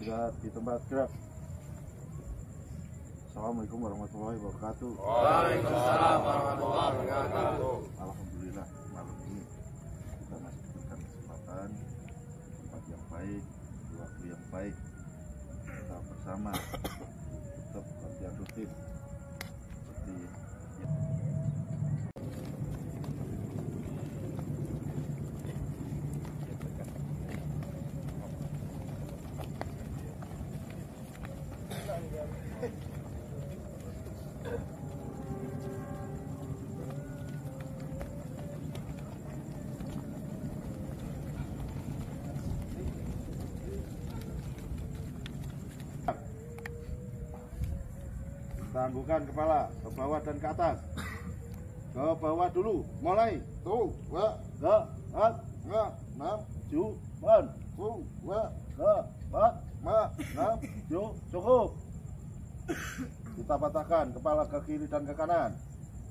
Gerak di tempat, gerak. Assalamualaikum warahmatullahi wabarakatuh. Waalaikumsalam warahmatullahi wabarakatuh. Alhamdulillah malam ini kita masih diberikan kesempatan tempat yang baik, waktu yang baik, kita bersama tetap latihan rutin seperti tangguhkan kepala ke bawah dan ke atas. Ke bawah dulu, mulai. Tuh, wa, ga, at, nga, nam, ju, ban, ku, wa, ga, bat, ma, nam, ju, cukup. Kita patahkan kepala ke kiri dan ke kanan.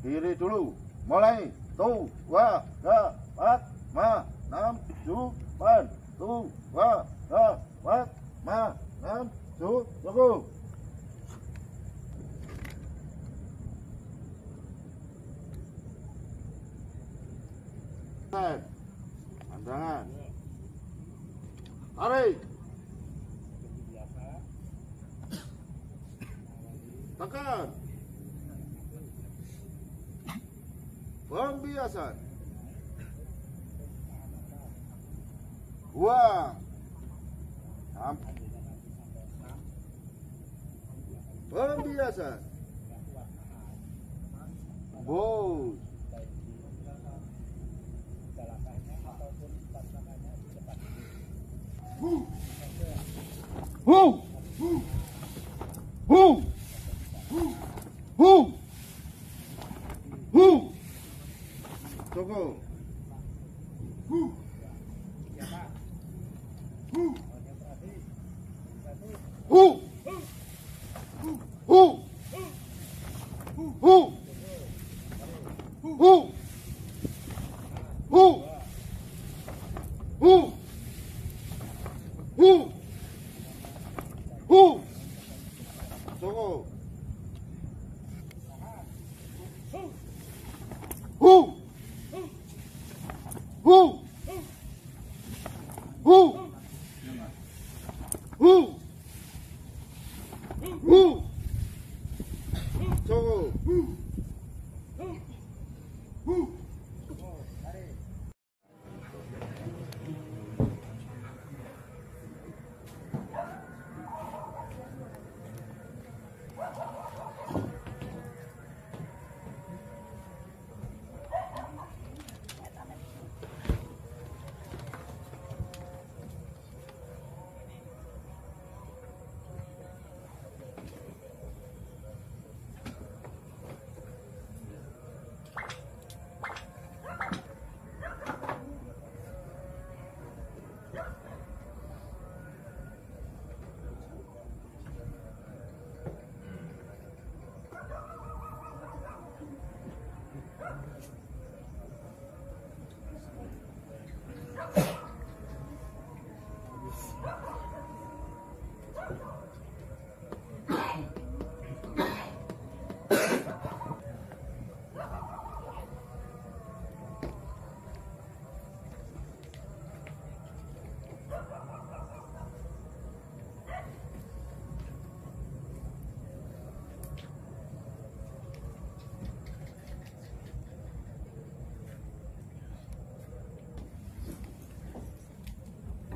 Kiri dulu, mulai. Tuh, wa, ga, bat, ma, nam, ju, ban, tu, wa, ga, bat, ma, nam, ju, cukup. Pandangan, tarik, tekan, pembiasan, buang, pembiasan, bos. Cukup.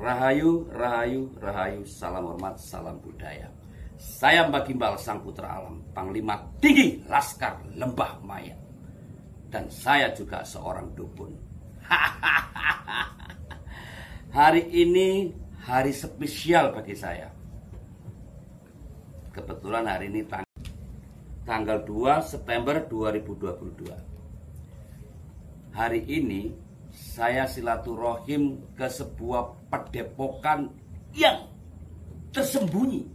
Rahayu, rahayu, rahayu, salam hormat, salam budaya. Saya Mbak Gimbal, Sang Putra Alam, Panglima Tinggi Laskar Lembah Maya. Dan saya juga seorang dukun. Hari ini hari spesial bagi saya. Kebetulan hari ini tanggal 2 September 2022. Hari ini saya silaturahim ke sebuah padepokan yang tersembunyi,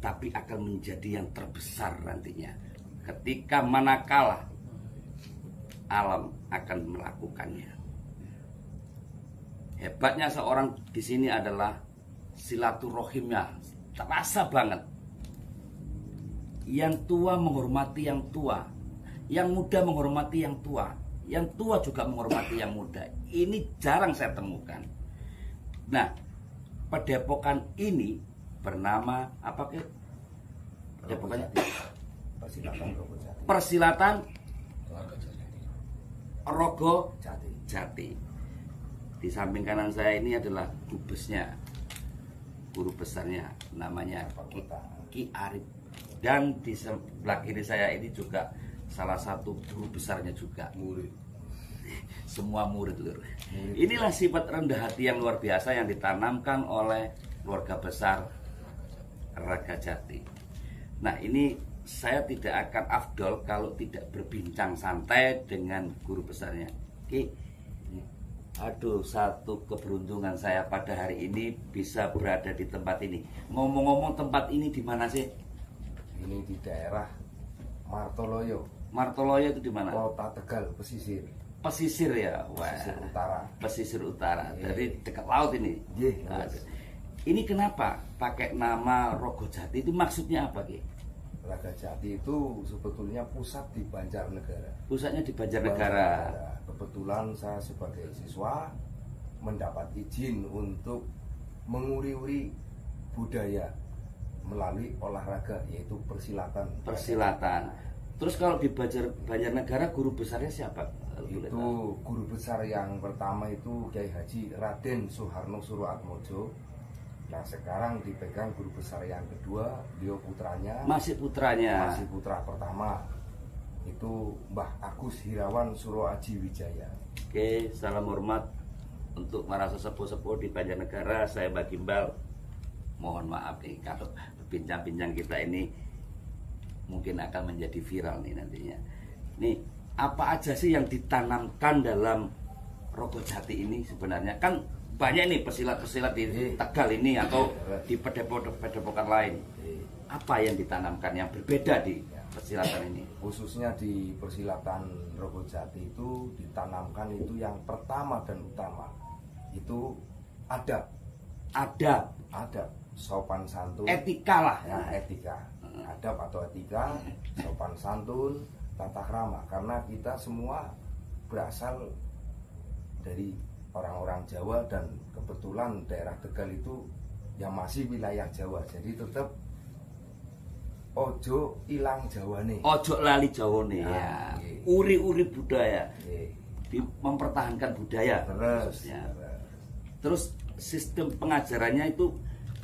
tapi akan menjadi yang terbesar nantinya ketika manakala alam akan melakukannya. Hebatnya seorang di sini adalah silaturahimnya terasa banget. Yang tua menghormati yang tua, yang muda menghormati yang tua juga menghormati yang muda. Ini jarang saya temukan. Nah, padepokan ini bernama apa ke? Padepokannya Persilatan Rogo Jati. Di samping kanan saya ini adalah gubesnya, guru besarnya, namanya Ki Arif. Dan di sebelah kiri saya ini juga salah satu guru besarnya juga. Murid. Semua murid, lur. Inilah sifat rendah hati yang luar biasa yang ditanamkan oleh keluarga besar Raga Jati. Nah, ini saya tidak akan afdol kalau tidak berbincang santai dengan guru besarnya. Ki, aduh, satu keberuntungan saya pada hari ini bisa berada di tempat ini. Ngomong-ngomong, tempat ini di mana sih? Ini di daerah Martoloyo. Martoloyo itu di mana? Kota Tegal, pesisir. Pesisir ya, wah. Pesisir utara. Pesisir utara, Iya. dari dekat laut ini. Iya, Nah, yes. ini kenapa pakai nama Rogo Jati, itu maksudnya apa, Ki? Raga Jati itu sebetulnya pusat di Banjarnegara. Pusatnya di Banjarnegara. Kebetulan saya sebagai siswa mendapat izin untuk menguri-uri budaya melalui olahraga, yaitu persilatan. Terus kalau di Banjarnegara guru besarnya siapa? Itu guru besar yang pertama itu Kiai Haji Raden Soeharno Suroatmojo. Nah, sekarang dipegang guru besar yang kedua, beliau putranya. Masih putranya. Masih putra pertama. Itu Mbah Agus Hirawan Suroaji Wijaya. Oke, salam hormat untuk para sesepuh-sepuh di Banjarnegara. Saya Mbak Gimbal. Mohon maaf nih kalau bincang-bincang kita ini mungkin akan menjadi viral nih nantinya. Nih, apa aja sih yang ditanamkan dalam Rogo Jati ini sebenarnya? Kan banyak nih pesilat-pesilat di Tegal ini atau di padepokan lain. Apa yang ditanamkan yang berbeda di persilatan ini? Khususnya di persilatan Rogo Jati itu ditanamkan itu yang pertama dan utama itu adab, sopan santun, Etika lah. ya, etika, adab atau etika, sopan santun, tata krama. Karena kita semua berasal dari orang-orang Jawa dan kebetulan daerah Tegal itu yang masih wilayah Jawa. Jadi tetap ojo ilang Jawane. Ojo lali Jawane Nah, ya. iya. Uri-uri budaya. Oke. Mempertahankan budaya khususnya. Terus sistem pengajarannya itu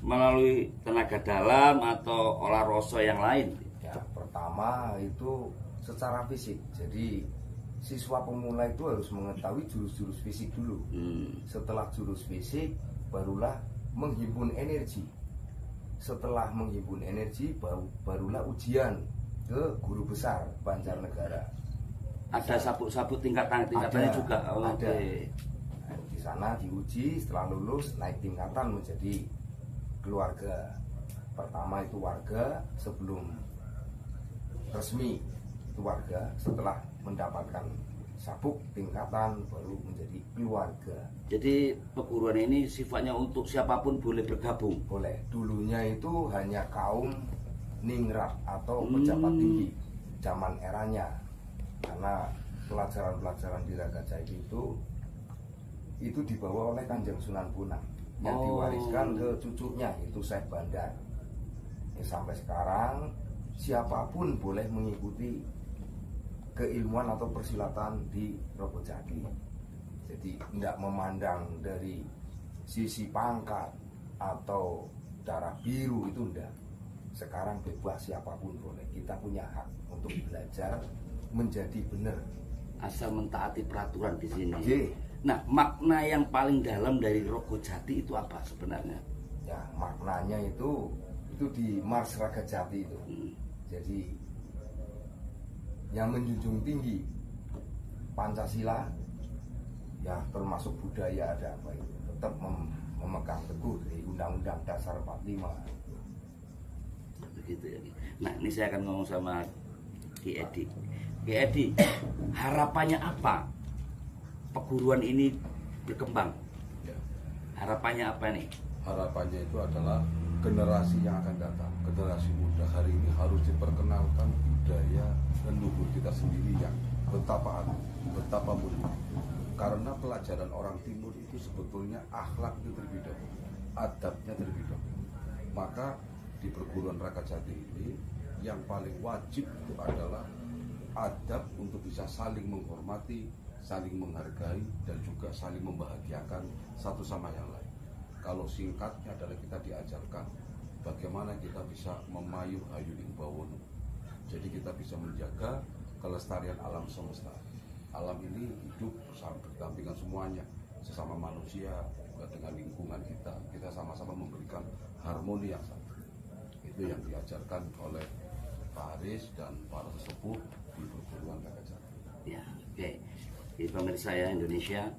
melalui tenaga dalam atau olah rasa yang lain. Ya, pertama itu secara fisik. Jadi siswa pemula itu harus mengetahui jurus-jurus fisik dulu. Setelah jurus fisik barulah menghimpun energi. Setelah menghimpun energi barulah ujian ke guru besar Banjarnegara. Ada sabuk-sabuk tingkatannya juga. Ada. Oke. Nah, di sana diuji, setelah lulus naik tingkatan menjadi keluarga. Pertama itu warga, sebelum resmi itu warga, setelah mendapatkan sabuk tingkatan baru menjadi keluarga. Jadi perguruan ini sifatnya untuk siapapun boleh bergabung. Boleh. Dulunya itu hanya kaum ningrat atau pejabat tinggi zaman eranya. Karena pelajaran-pelajaran di Raga Jati itu dibawa oleh Kanjeng Sunan Bonang yang diwariskan ke cucunya, yaitu Syekh Bandar. Ya, sampai sekarang siapapun boleh mengikuti keilmuan atau persilatan di Rogo Jati. Jadi tidak memandang dari sisi pangkat atau darah biru, itu enggak. Sekarang bebas, siapapun boleh. Kita punya hak untuk belajar menjadi benar. Asal mentaati peraturan di sini. Ye. Nah, makna yang paling dalam dari Rogo Jati itu apa sebenarnya? Ya, maknanya itu di Mars Raga Jati itu. Jadi yang menjunjung tinggi Pancasila, ya termasuk budaya ada apa itu, tetap memegang teguh dari Undang-Undang Dasar 45. Begitu ya. Nah, ini saya akan ngomong sama Ki Edi. Ki Edi, harapannya apa perguruan ini berkembang? Harapannya apa nih? harapannya itu adalah generasi yang akan datang, generasi muda hari ini harus diperkenalkan budaya leluhur kita sendiri yang betapa mulia. Karena pelajaran orang timur itu sebetulnya akhlaknya terlebih dahulu, adabnya terlebih dahulu. Maka di perguruan Rakajati ini yang paling wajib itu adalah adab untuk bisa saling menghormati, saling menghargai, dan juga saling membahagiakan satu sama yang lain. Kalau singkatnya adalah kita diajarkan bagaimana kita bisa memayuh hayuning bawono. Jadi kita bisa menjaga kelestarian alam semesta. Alam ini hidup bersama, berdampingan semuanya, sesama manusia, juga dengan lingkungan kita. Kita sama-sama memberikan harmoni yang satu. Itu yang diajarkan oleh Pak Haris dan para sesepuh di perguruan Rakajati. Ya, oke. Di pemirsa ya Indonesia,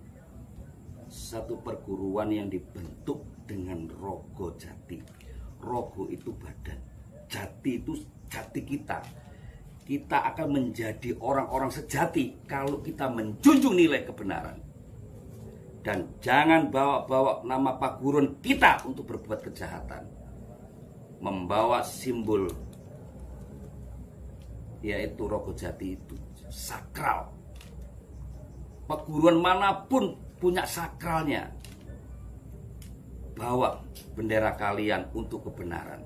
satu perguruan yang dibentuk dengan rogo jati. Rogo itu badan, jati itu jati kita. Kita akan menjadi orang-orang sejati kalau kita menjunjung nilai kebenaran. Dan jangan bawa-bawa nama perguruan kita untuk berbuat kejahatan. Membawa simbol yaitu rogo jati itu sakral. Perguruan manapun punya sakralnya. Bawa bendera kalian untuk kebenaran.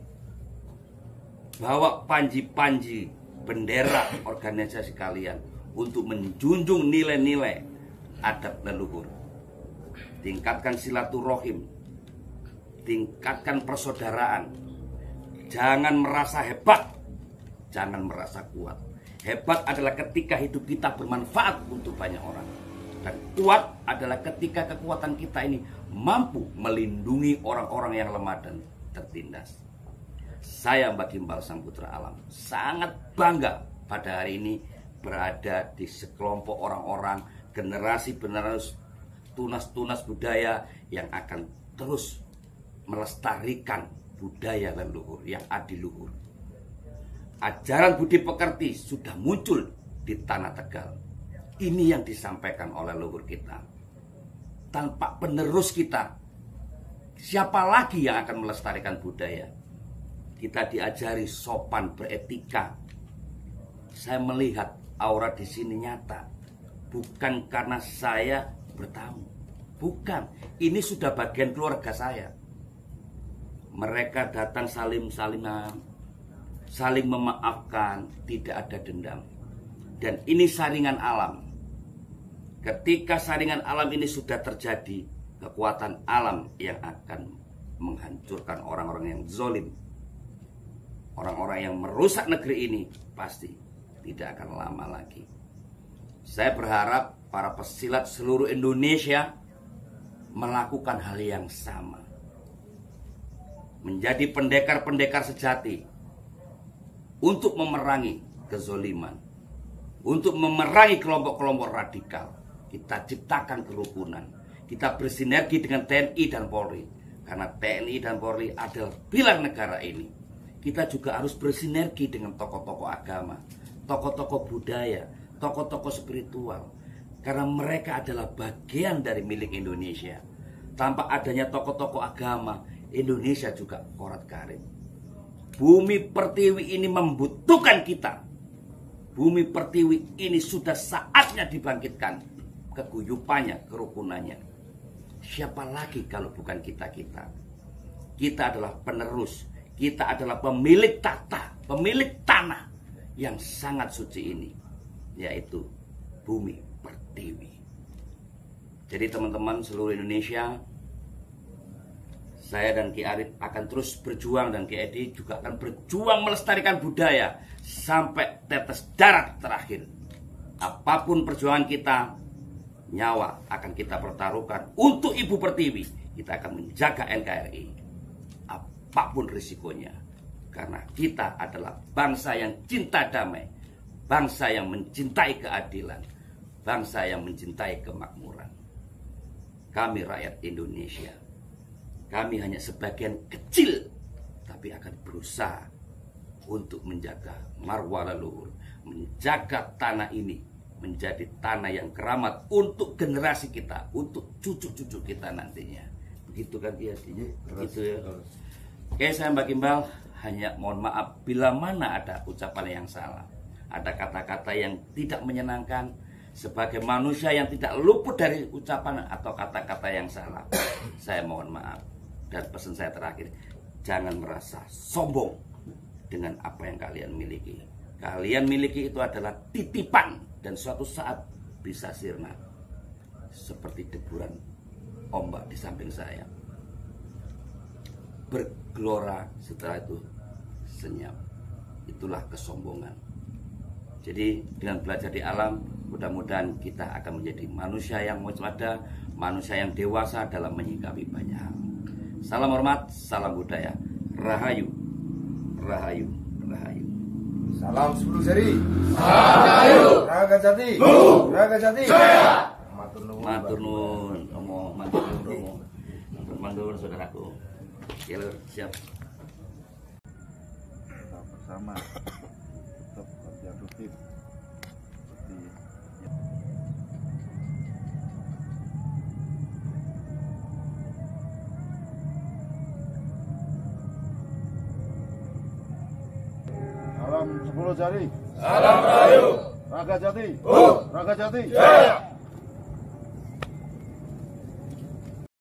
Bawa panji-panji bendera organisasi kalian untuk menjunjung nilai-nilai adab leluhur. Tingkatkan silaturahim, tingkatkan persaudaraan. Jangan merasa hebat, jangan merasa kuat. Hebat adalah ketika hidup kita bermanfaat untuk banyak orang. Dan kuat adalah ketika kekuatan kita ini mampu melindungi orang-orang yang lemah dan tertindas. Saya Mbak Gimbal Sang Putra Alam sangat bangga pada hari ini berada di sekelompok orang-orang generasi penerus tunas-tunas budaya yang akan terus melestarikan budaya leluhur yang adiluhur. Ajaran budi pekerti sudah muncul di tanah Tegal. Ini yang disampaikan oleh leluhur kita. Tanpa penerus kita, siapa lagi yang akan melestarikan budaya? Kita diajari sopan beretika. Saya melihat aura di sini nyata. Bukan karena saya bertamu. Bukan. Ini sudah bagian keluarga saya. Mereka datang salim-saliman, saling memaafkan, tidak ada dendam. Dan ini saringan alam. Ketika saringan alam ini sudah terjadi, kekuatan alam yang akan menghancurkan orang-orang yang zalim. Orang-orang yang merusak negeri ini pasti tidak akan lama lagi. Saya berharap para pesilat seluruh Indonesia melakukan hal yang sama. Menjadi pendekar-pendekar sejati untuk memerangi kezoliman, untuk memerangi kelompok-kelompok radikal. Kita ciptakan kerukunan. Kita bersinergi dengan TNI dan Polri. Karena TNI dan Polri adalah pilar negara ini. Kita juga harus bersinergi dengan tokoh-tokoh agama, tokoh-tokoh budaya, tokoh-tokoh spiritual. Karena mereka adalah bagian dari milik Indonesia. Tanpa adanya tokoh-tokoh agama, Indonesia juga korat karim. Bumi Pertiwi ini membutuhkan kita. Bumi Pertiwi ini sudah saatnya dibangkitkan keguyupannya, kerukunannya. Siapa lagi kalau bukan kita-kita? Kita adalah penerus. Kita adalah pemilik tata, pemilik tanah yang sangat suci ini, yaitu Bumi Pertiwi. Jadi teman-teman seluruh Indonesia, saya dan Ki Arif akan terus berjuang, dan Ki Edi juga akan berjuang melestarikan budaya sampai tetes darah terakhir. Apapun perjuangan kita, nyawa akan kita pertaruhkan untuk Ibu Pertiwi. Kita akan menjaga NKRI apapun risikonya, karena kita adalah bangsa yang cinta damai, bangsa yang mencintai keadilan, bangsa yang mencintai kemakmuran. Kami rakyat Indonesia, kami hanya sebagian kecil, tapi akan berusaha untuk menjaga marwah leluhur, menjaga tanah ini menjadi tanah yang keramat untuk generasi kita, untuk cucu-cucu kita nantinya. Begitu kan Ki Hadi? Iya, Begitu ya. Oke, saya Mbak Gimbal hanya mohon maaf bila mana ada ucapan yang salah, ada kata-kata yang tidak menyenangkan. Sebagai manusia yang tidak luput dari ucapan atau kata-kata yang salah, saya mohon maaf. Dan pesan saya terakhir, jangan merasa sombong dengan apa yang kalian miliki. Kalian miliki itu adalah titipan dan suatu saat bisa sirna. Seperti deburan ombak di samping saya. Bergelora, setelah itu senyap. Itulah kesombongan. Jadi dengan belajar di alam, mudah-mudahan kita akan menjadi manusia yang waspada, manusia yang dewasa dalam menyikapi banyak hal. Salam hormat, salam budaya. Rahayu, rahayu, rahayu. Salam 10 jari. Rahayu. Raga Jati. Raga Jati. Matur nuwun. Matur nuwun, matur nuwun, matur nuwun saudaraku. Oke, Lur, siap. Kita bersama tetap latihan rutin seperti salam 10 jari. Salam Rahayu. Raga Jati. Oh. Raga Jati. Jaya.